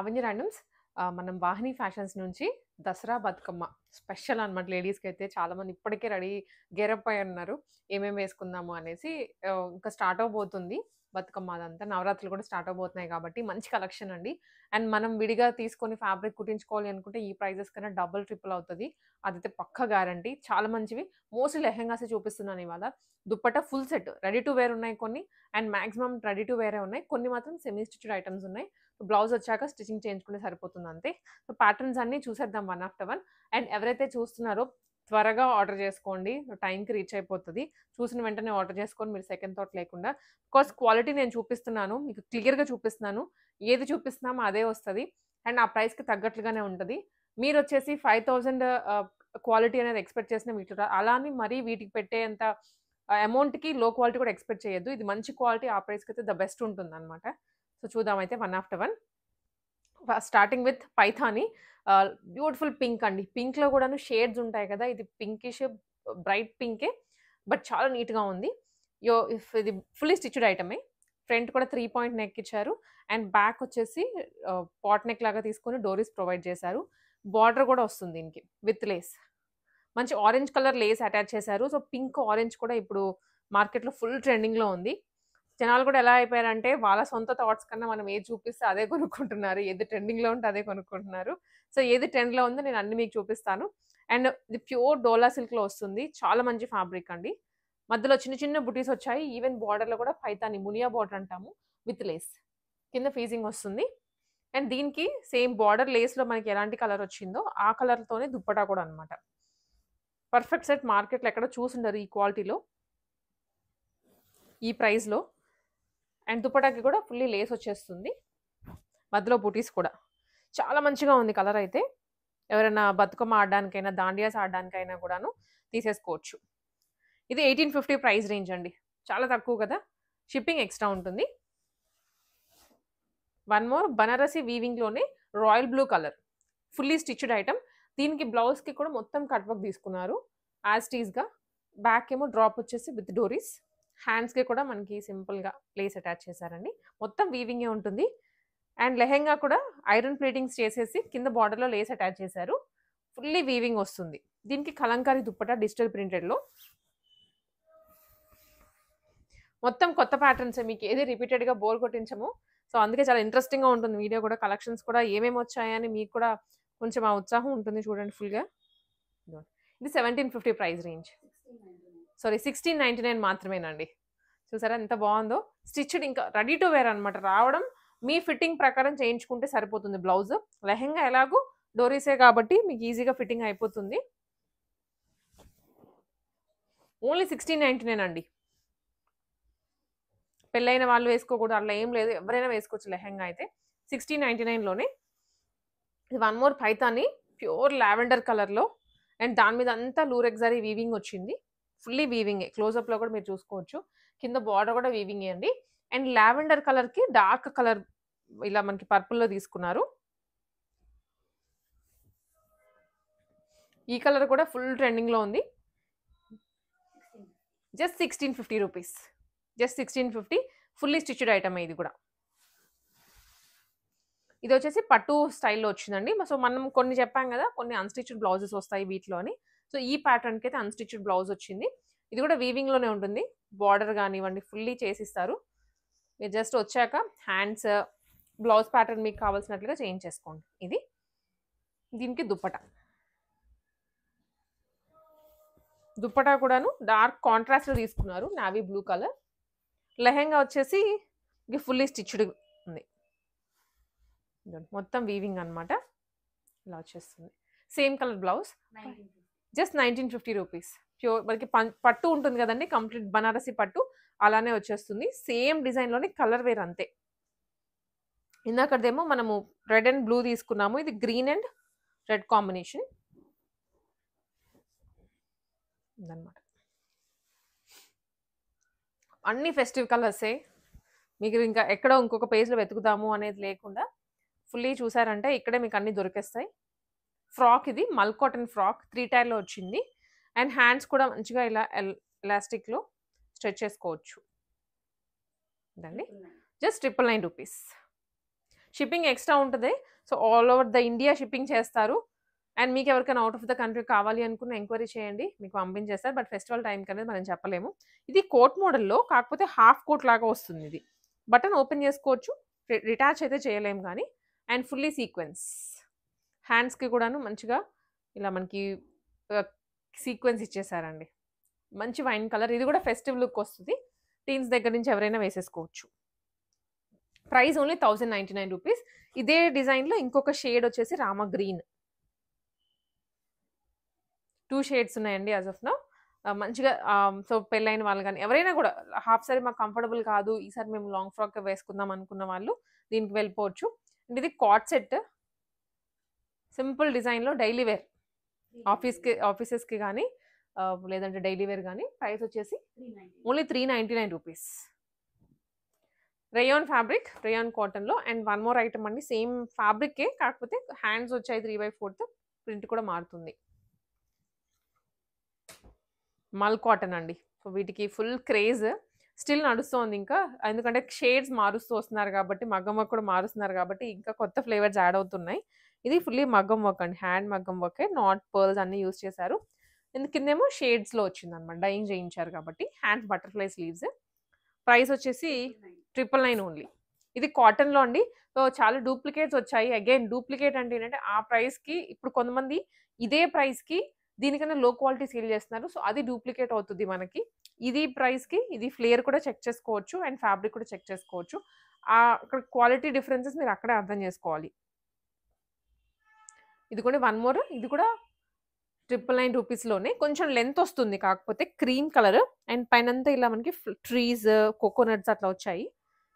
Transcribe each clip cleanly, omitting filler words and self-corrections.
Lavanya randoms మనం వాహిని fashions నుంచి Dasara Bathukamma special అనమాట. లేడీస్కి అయితే చాలా మంది ఇప్పటికే రెడీ గెరప్ అయి ఉన్నారు ఏమేమి వేసుకుందాము అనేసి. ఇంకా స్టార్ట్ అవబోతుంది బతుకమ్మ, అదంతా నవరాత్రులు కూడా స్టార్ట్ అవబోతున్నాయి కాబట్టి మంచి కలెక్షన్ అండి. అండ్ మనం విడిగా తీసుకొని ఫ్యాబ్రిక్ కుట్టించుకోవాలి అనుకుంటే ఈ ప్రైజెస్ కన్నా డబుల్ ట్రిపుల్ అవుతుంది. అదైతే పక్క గ్యారంటీ. చాలా మంచివి. మోస్ట్లీ లెహెంగాసే చూపిస్తున్నాను ఇవాళ. Dupatta full set ready to wear ఉన్నాయి కొన్ని, అండ్ మాక్సిమం రెడీ టు వేరే ఉన్నాయి, కొన్ని మాత్రం సెమీ స్టిచ్డ్ ఐటమ్స్ ఉన్నాయి. బ్లౌజ్ వచ్చాక స్టిచ్చింగ్ చేయించుకుంటే సరిపోతుంది అంతే. సో ప్యాటర్న్స్ అన్నీ చూసేద్దాం వన్ ఆఫ్టర్ వన్. అండ్ ఎవరైతే చూస్తున్నారో త్వరగా ఆర్డర్ చేసుకోండి, టైంకి రీచ్ అయిపోతుంది. చూసిన వెంటనే ఆర్డర్ చేసుకొని మీరు సెకండ్ థాట్ లేకుండా. బికాస్ క్వాలిటీ నేను చూపిస్తున్నాను, మీకు క్లియర్గా చూపిస్తున్నాను. ఏది చూపిస్తున్నామో అదే వస్తుంది అండ్ ఆ ప్రైస్కి తగ్గట్లుగానే ఉంటుంది. మీరు వచ్చేసి 5000 క్వాలిటీ అనేది ఎక్స్పెక్ట్ చేసిన వీటి అలా అని మరీ వీటికి పెట్టేంత అమౌంట్కి లో క్వాలిటీ కూడా ఎక్స్పెక్ట్ చేయొద్దు. ఇది మంచి క్వాలిటీ, ఆ ప్రైస్కి అయితే ద బెస్ట్ ఉంటుంది అనమాట. సో చూద్దామైతే one after one. Starting with Paithani. Beautiful pink అండి. పింక్లో కూడాను షేడ్స్ ఉంటాయి కదా, ఇది పింకిష్ బ్రైట్ పింకే, బట్ చాలా నీట్గా ఉంది. ఇది ఫుల్లీ స్టిచ్డ్ ఐటమే. ఫ్రంట్ కూడా 3 పాయింట్ నెక్ ఇచ్చారు అండ్ బ్యాక్ వచ్చేసి పాట్ నెక్ లాగా తీసుకొని డోరీస్ ప్రొవైడ్ చేశారు. బార్డర్ కూడా వస్తుంది దీనికి విత్ లేస్. మంచి ఆరెంజ్ కలర్ లేస్ అటాచ్ చేశారు. సో పింక్ ఆరెంజ్ కూడా ఇప్పుడు మార్కెట్లో ఫుల్ ట్రెండింగ్లో ఉంది. జనాలు కూడా ఎలా అయిపోయారంటే వాళ్ళ సొంత థాట్స్ కన్నా మనం ఏది చూపిస్తే అదే కొనుక్కుంటున్నారు, ఏది ట్రెండింగ్లో ఉంటే అదే కొనుక్కుంటున్నారు. సో ఏది ట్రెండ్లో ఉందో నేను అన్ని మీకు చూపిస్తాను. అండ్ ఇది ప్యూర్ డోలా సిల్క్లో వస్తుంది. చాలా మంచి ఫ్యాబ్రిక్ అండి. మధ్యలో చిన్న చిన్న బుటీస్ వచ్చాయి. ఈవెన్ బార్డర్లో కూడా పైతాని మునియా బార్డర్ అంటాము విత్ లేస్. కింద ఫీజింగ్ వస్తుంది. అండ్ దీనికి సేమ్ బార్డర్ లేస్లో మనకి ఎలాంటి కలర్ వచ్చిందో ఆ కలర్తోనే దుప్పటా కూడా అనమాట. Perfect set. మార్కెట్లో ఎక్కడ చూసుండరు ఈ క్వాలిటీలో, ఈ ప్రైస్లో. అండ్ దుప్పటాకి కూడా ఫుల్లీ లేస్ వచ్చేస్తుంది. మధ్యలో బూటీస్ కూడా చాలా మంచిగా ఉంది కలర్ అయితే. ఎవరైనా బతుకమ్మ ఆడడానికైనా దాండియాస్ ఆడడానికైనా కూడాను తీసేసుకోవచ్చు. ఇది 1850 ప్రైస్ రేంజ్ అండి. చాలా తక్కువ కదా. షిప్పింగ్ ఎక్స్ట్రా ఉంటుంది. వన్ మోర్ బనారసి వీవింగ్లోనే royal blue colour fully stitched item. దీనికి బ్లౌజ్కి కూడా మొత్తం కట్ వర్క్ తీసుకున్నారు యాజ్ టీజ్గా. బ్యాక్ ఏమో డ్రాప్ వచ్చేసి విత్ డోరీస్. హ్యాండ్స్కి కూడా మనకి సింపుల్గా లేస్ అటాచ్ చేశారండి. మొత్తం వీవింగే ఉంటుంది. అండ్ లెహెంగా కూడా ఐరన్ ప్లేటింగ్స్ చేసేసి కింద బార్డర్లో లేస్ అటాచ్ చేశారు. ఫుల్లీ వీవింగ్ వస్తుంది. దీనికి కలంకారీ దుప్పట డిజిటల్ ప్రింటెడ్లో. మొత్తం కొత్త ప్యాటర్న్స్, మీకు ఏది రిపీటెడ్గా బోర్ కొట్టించము. సో అందుకే చాలా ఇంట్రెస్టింగ్గా ఉంటుంది వీడియో కూడా. కలెక్షన్స్ కూడా ఏమేమి వచ్చాయని మీకు కూడా కొంచెం ఆ ఉత్సాహం ఉంటుంది. చూడండి ఫుల్గా. ఇది 1750 ప్రైస్ రేంజ్. సారీ 1699 మాత్రమేనండి. చూసారా ఎంత బాగుందో. స్టిచ్డ్, ఇంకా రెడీ టు వేర్ అనమాట. రావడం మీ ఫిట్టింగ్ ప్రకారం చేయించుకుంటే సరిపోతుంది. బ్లౌజ్ లెహెంగా ఎలాగూ డోరీసే కాబట్టి మీకు ఈజీగా ఫిట్టింగ్ అయిపోతుంది. ఓన్లీ 1699 అండి. పెళ్ళైన వాళ్ళు వేసుకోకూడదు అట్లా ఏం లేదు, ఎవరైనా వేసుకోవచ్చు లెహెంగా అయితే. 1699లోనే. ఇది one more Paithani pure lavender కలర్లో. అండ్ దాని మీద అంతా లూరెక్సరీ వీవింగ్ వచ్చింది. ఫుల్లీ వీవింగే. క్లోజప్లో కూడా మీరు చూసుకోవచ్చు. కింద బార్డర్ కూడా వీవింగే అండి. అండ్ లావెండర్ కలర్కి డార్క్ కలర్ ఇలా మనకి పర్పుల్లో తీసుకున్నారు. ఈ కలర్ కూడా ఫుల్ ట్రెండింగ్లో ఉంది. Just 1650 rupees. Just 1650. Fully stitched item ఇది కూడా. ఇది వచ్చేసి పట్టు స్టైల్లో వచ్చిందండి. సో మనం కొన్ని చెప్పాం కదా, కొన్ని అన్స్టిచ్డ్ బ్లౌజెస్ వస్తాయి వీటిలో అని. సో ఈ ప్యాటర్న్కి అయితే అన్స్టిచ్డ్ బ్లౌజ్ వచ్చింది. ఇది కూడా వీవింగ్లోనే ఉంటుంది. బార్డర్ కానివ్వండి ఫుల్లీ చేసిస్తారు. మీరు జస్ట్ వచ్చాక హ్యాండ్స్, బ్లౌజ్ ప్యాటర్న్ మీకు కావాల్సినట్లుగా చేంజ్ చేసుకోండి. ఇది దీనికి దుప్పట. దుప్పటా కూడాను డార్క్ కాంట్రాస్ట్లో తీసుకున్నారు, నావీ బ్లూ కలర్. లెహెంగా వచ్చేసి ఇది ఫుల్లీ స్టిచ్డ్ ఉంది. మొత్తం వీవింగ్ అనమాట. ఇలా వచ్చేస్తుంది. Same colour blouse. Just 1950 rupees. Pure మనకి పట్టు ఉంటుంది కదండి, కంప్లీట్ బనారసి పట్టు అలానే వచ్చేస్తుంది. సేమ్ డిజైన్లోనే కలర్ వేర్ అంతే. ఇందాకదేమో మనము రెడ్ అండ్ బ్లూ తీసుకున్నాము. ఇది గ్రీన్ అండ్ రెడ్ కాంబినేషన్ అన్నమాట. అన్ని ఫెస్టివ్ కలర్సే. మీకు ఇంకా ఎక్కడో ఇంకొక పేజ్లో వెతుకుతాము అనేది లేకుండా ఫుల్లీ చూసారంటే ఇక్కడే మీకు అన్నీ దొరికేస్తాయి. ఫ్రాక్ ఇది మల్ కాటన్ ఫ్రాక్ 3 టైర్లో వచ్చింది. అండ్ హ్యాండ్స్ కూడా మంచిగా ఇలా ఎలాస్టిక్లో స్ట్రెచ్ చేసుకోవచ్చు. ఇదండి జస్ట్ 999 రూపీస్. షిప్పింగ్ ఎక్స్ట్రా ఉంటుంది. So all over the India shipping చేస్తారు. అండ్ మీకు ఎవరికైనా అవుట్ ఆఫ్ ద కంట్రీ కావాలి అనుకున్న ఎంక్వైరీ చేయండి, మీకు పంపించేస్తారు. బట్ ఫెస్టివల్ టైంకి అనేది మనం చెప్పలేము. ఇది కోట్ మోడల్లో, కాకపోతే హాఫ్ కోట్ లాగా వస్తుంది. ఇది బటన్ ఓపెన్ చేసుకోవచ్చు, రిటాచ్ అయితే చేయలేము కానీ. అండ్ ఫుల్లీ సీక్వెన్స్, హ్యాండ్స్కి కూడాను మంచిగా ఇలా మనకి సీక్వెన్స్ ఇచ్చేసారండి. మంచి వైన్ కలర్, ఇది కూడా ఫెస్టివ్ లుక్ వస్తుంది. టీన్స్ దగ్గర నుంచి ఎవరైనా వేసేసుకోవచ్చు. Price only 1099 rupees. ఇదే డిజైన్లో ఇంకొక షేడ్ వచ్చేసి రామ గ్రీన్. 2 షేడ్స్ ఉన్నాయండి యాజ్ ఆఫ్ నౌ. మంచిగా సో పెళ్ళైన వాళ్ళు కానీ ఎవరైనా కూడా హాఫ్ సారీ మాకు కంఫర్టబుల్ కాదు, ఈసారి మేము లాంగ్ ఫ్రాక్ వేసుకుందాం అనుకున్న వాళ్ళు దీనికి వెళ్ళిపోవచ్చు. అండ్ ఇది కాట్ సెట్, సింపుల్ డిజైన్లో డైలీ వేర్ ఆఫీసెస్కి కానీ లేదంటే డైలీ వేర్ కానీ. ప్రైస్ వచ్చేసి only 399 rupees. Rayon fabric, rayon కాటన్లో. అండ్ వన్ మోర్ ఐటమ్ అండి, సేమ్ ఫ్యాబ్రికే కాకపోతే హ్యాండ్స్ వచ్చాయి 3/4, ప్రింట్ కూడా మారుతుంది. మల్ కాటన్ అండి. సో వీటికి ఫుల్ క్రేజ్ స్టిల్ నడుస్తోంది ఇంకా, ఎందుకంటే షేడ్స్ మారుస్తూ వస్తున్నారు కాబట్టి, మగ్గం వర్క్ కూడా మారుస్తున్నారు కాబట్టి ఇంకా కొత్త ఫ్లేవర్స్ యాడ్ అవుతున్నాయి. ఇది ఫుల్లీ మగ్గం వర్క్ అండి, హ్యాండ్ మగ్గం వర్కే, నాట్ పర్ల్స్ అన్నీ యూస్ చేశారు. కిందేమో షేడ్స్లో వచ్చింది అనమాట, డైయింగ్ చేయించారు కాబట్టి. Hands butterfly sleeves. ప్రైస్ వచ్చేసి 999 ఓన్లీ. ఇది కాటన్లో అండి. సో చాలా డూప్లికేట్స్ వచ్చాయి. అగైన్ డూప్లికేట్ అంటే ఏంటంటే ఆ ప్రైస్కి ఇప్పుడు కొంతమంది ఇదే ప్రైస్కి దీనికన్నా లో క్వాలిటీ సేల్ చేస్తున్నారు. సో అది డూప్లికేట్ అవుతుంది మనకి. ఇది ప్రైస్కి ఇది ఫ్లేర్ కూడా చెక్ చేసుకోవచ్చు అండ్ ఫ్యాబ్రిక్ కూడా చెక్ చేసుకోవచ్చు. అక్కడ క్వాలిటీ డిఫరెన్సెస్ మీరు అక్కడే అర్థం చేసుకోవాలి. ఇది కూడా వన్ మోర్, ఇది కూడా 999 రూపీస్లోనే. కొంచెం లెంత్ వస్తుంది కాకపోతే, క్రీమ్ కలర్ అండ్ పైనంతా ఇలా మనకి ట్రీస్, కోకోనట్స్ అట్లా వచ్చాయి.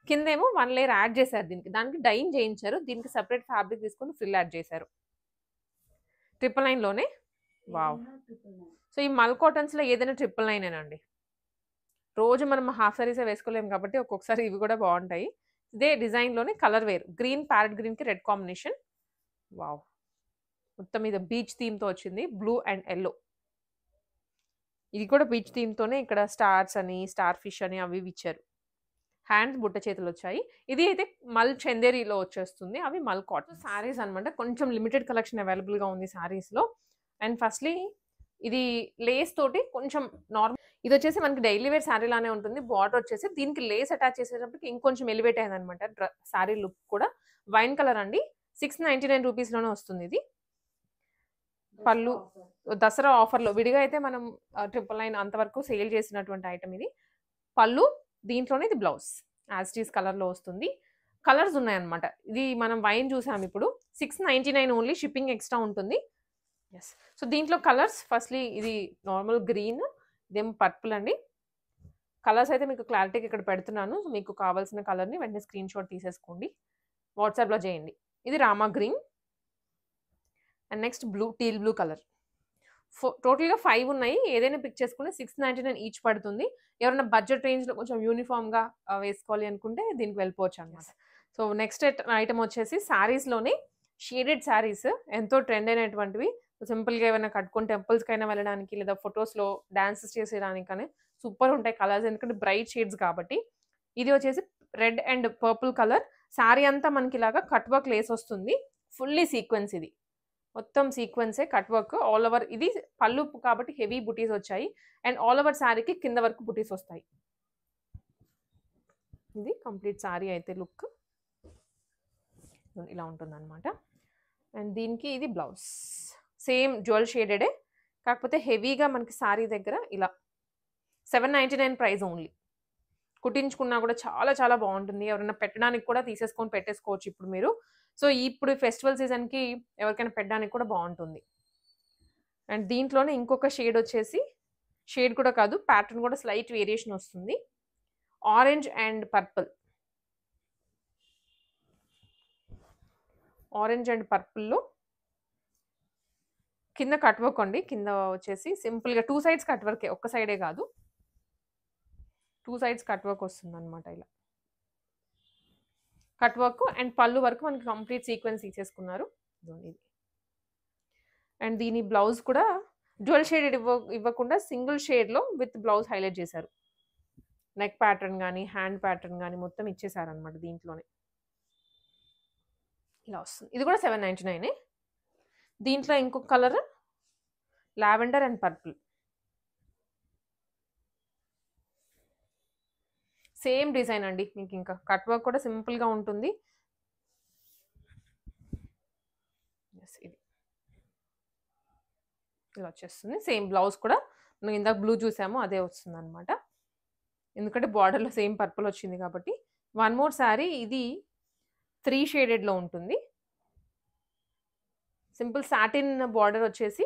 కిందేమో 1 లేయర్ యాడ్ చేశారు దీనికి, దానికి డైయింగ్ చేయించారు. దీనికి సెపరేట్ ఫ్యాబ్రిక్ తీసుకొని ఫ్రిల్ యాడ్ చేశారు. 999లోనే. వావ్. సో ఈ మల్ కాటన్స్లో ఏదైనా 999 అండి. రోజు మనం హాఫ్ సారీసే వేసుకోలేము కాబట్టి ఒక్కొక్కసారి ఇవి కూడా బాగుంటాయి. ఇదే డిజైన్లోనే కలర్ వేర్, గ్రీన్, ప్యారెట్ గ్రీన్కి రెడ్ కాంబినేషన్. వావ్. మొత్తం మీద బీచ్ థీమ్తో వచ్చింది, బ్లూ అండ్ ఎల్లో. ఇది కూడా బీచ్ థీమ్తోనే ఇక్కడ స్టార్స్ అని, స్టార్ ఫిష్ అని అవి ఇచ్చారు. హ్యాండ్స్ బుట్ట చేతులు వచ్చాయి. ఇది అయితే మల్ చందేరీలో వచ్చేస్తుంది, అవి మల్ కాటన్ శారీస్ అనమాట. కొంచెం లిమిటెడ్ కలెక్షన్ అవైలబుల్గా ఉంది శారీస్లో. అండ్ ఫస్ట్లీ ఇది లేస్ తోటి కొంచెం నార్మల్, ఇది వచ్చేసి మనకి డైలీ వేర్ శారీ లానే ఉంటుంది. బార్డర్ వచ్చేసి దీనికి లేస్ అటాచ్ చేసేటప్పటికి ఇంకొంచెం ఎలివేట్ అయింది అనమాట శారీ లుక్ కూడా. వైన్ కలర్ అండి. 699 రూపీస్లోనే వస్తుంది ఇది. పళ్ళు దసరా ఆఫర్లో విడిగా అయితే మనం 999 అంతవరకు సేల్ చేసినటువంటి ఐటమ్ ఇది. పళ్ళు దీంట్లోనే, ఇది బ్లౌజ్ యాజ్ టీస్ కలర్లో వస్తుంది. కలర్స్ ఉన్నాయన్నమాట. ఇది మనం వైన్ చూసాం ఇప్పుడు. 699 ఓన్లీ, షిప్పింగ్ ఎక్స్ట్రా ఉంటుంది. ఎస్. సో దీంట్లో కలర్స్ ఫస్ట్లీ ఇది నార్మల్ గ్రీన్, ఇదేమో పర్పుల్ అండి. కలర్స్ అయితే మీకు క్లారిటీకి ఇక్కడ పెడుతున్నాను. మీకు కావాల్సిన కలర్ని వెంటనే స్క్రీన్ షాట్ తీసేసుకోండి, వాట్సాప్లో చేయండి. ఇది Rama green and next blue, teal blue colour. టోటల్గా 5 ఉన్నాయి. ఏదైనా పిక్ చేసుకుంటే 699 ఈచ్ పడుతుంది. ఎవరైనా బడ్జెట్ రేంజ్లో కొంచెం యూనిఫామ్గా వేసుకోవాలి అనుకుంటే దీనికి వెళ్ళిపోవచ్చు అనమాట. సో నెక్స్ట్ ఐటమ్ వచ్చేసి శారీస్లోనే షేడెడ్ శారీస్, ఎంతో ట్రెండ్ అయినటువంటివి. సింపుల్గా ఏమైనా కట్టుకొని టెంపుల్స్కైనా వెళ్ళడానికి, లేదా ఫొటోస్లో డాన్సెస్ చేసేదానికి కానీ సూపర్ ఉంటాయి కలర్స్, ఎందుకంటే బ్రైట్ షేడ్స్ కాబట్టి. ఇది వచ్చేసి red and purple colour. Sari అంతా మనకి ఇలాగా కట్ వర్క్ లేస్ వస్తుంది, ఫుల్లీ సీక్వెన్స్. ఇది మొత్తం సీక్వెన్సే, కట్ వర్క్ ఆల్ ఓవర్. ఇది పళ్ళు కాబట్టి హెవీ బుటీస్ వచ్చాయి అండ్ ఆల్ ఓవర్ శారీకి కింద వరకు బుటీస్ వస్తాయి. ఇది కంప్లీట్ శారీ అయితే లుక్ ఇలా ఉంటుంది అనమాట. అండ్ దీనికి ఇది బ్లౌజ్, సేమ్ జ్యువెల్ షేడెడే కాకపోతే హెవీగా మనకి శారీ దగ్గర ఇలా. 799 ప్రైస్ ఓన్లీ. కుట్టించుకున్నా కూడా చాలా చాలా బాగుంటుంది. ఎవరైనా పెట్టడానికి కూడా తీసేసుకొని పెట్టేసుకోవచ్చు ఇప్పుడు మీరు. సో ఇప్పుడు ఫెస్టివల్ సీజన్కి ఎవరికైనా పెట్టడానికి కూడా బాగుంటుంది. అండ్ దీంట్లోనే ఇంకొక షేడ్ వచ్చేసి, షేడ్ కూడా కాదు, ప్యాటర్న్ కూడా స్లైట్ వేరియేషన్ వస్తుంది. Orange and purple, orange and పర్పుల్లో కింద కట్ వర్క్ అండి. కింద వచ్చేసి సింపుల్గా 2 సైడ్స్ కట్ వర్కే, ఒక్క సైడే కాదు, 2 సైడ్స్ కట్ వర్క్ వస్తుంది అనమాట. ఇలా కట్ వర్క్ అండ్ పళ్ళు వరకు మనకి కంప్లీట్ సీక్వెన్స్ ఇచ్చేసుకున్నారు. ఇది అండ్ దీని బ్లౌజ్ కూడా డ్యువల్ షేడెడ్ ఇవ్వకుండా సింగిల్ షేడ్లో విత్ బ్లౌజ్ హైలైట్ చేశారు. నెక్ ప్యాటర్న్ కానీ హ్యాండ్ ప్యాటర్న్ కానీ మొత్తం ఇచ్చేసారు అనమాట దీంట్లోనే. ఇలా వస్తుంది. ఇది కూడా 799. దీంట్లో ఇంకొక colour lavender and purple. Same design అండి. మీకు ఇంకా కట్ వర్క్ కూడా సింపుల్గా ఉంటుంది. ఇది ఇలా వచ్చేస్తుంది. సేమ్ బ్లౌజ్ కూడా మనం ఇందాక బ్లూ చూసాము అదే వస్తుంది అనమాట. ఎందుకంటే బార్డర్లో సేమ్ పర్పుల్ వచ్చింది కాబట్టి. వన్ మోర్ శారీ, ఇది 3 షేడెడ్లో ఉంటుంది. సింపుల్ సాటిన్ బార్డర్ వచ్చేసి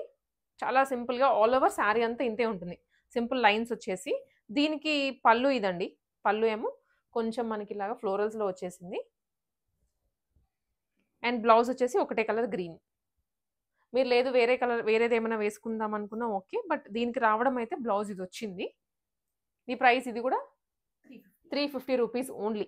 చాలా సింపుల్గా ఆల్ ఓవర్ శారీ అంతా ఇంతే ఉంటుంది. సింపుల్ లైన్స్ వచ్చేసి దీనికి పళ్ళు ఇదండి. పళ్ళు ఏమో కొంచెం మనకి ఇలాగా ఫ్లోరల్స్లో వచ్చేసింది. అండ్ బ్లౌజ్ వచ్చేసి ఒకటే కలర్ గ్రీన్. మీరు లేదు వేరే కలర్ వేరేది ఏమైనా వేసుకుందాం అనుకున్నా ఓకే. బట్ దీనికి రావడం అయితే బ్లౌజ్ ఇది వచ్చింది. ఈ ప్రైస్ ఇది కూడా 350 రూపీస్ ఓన్లీ.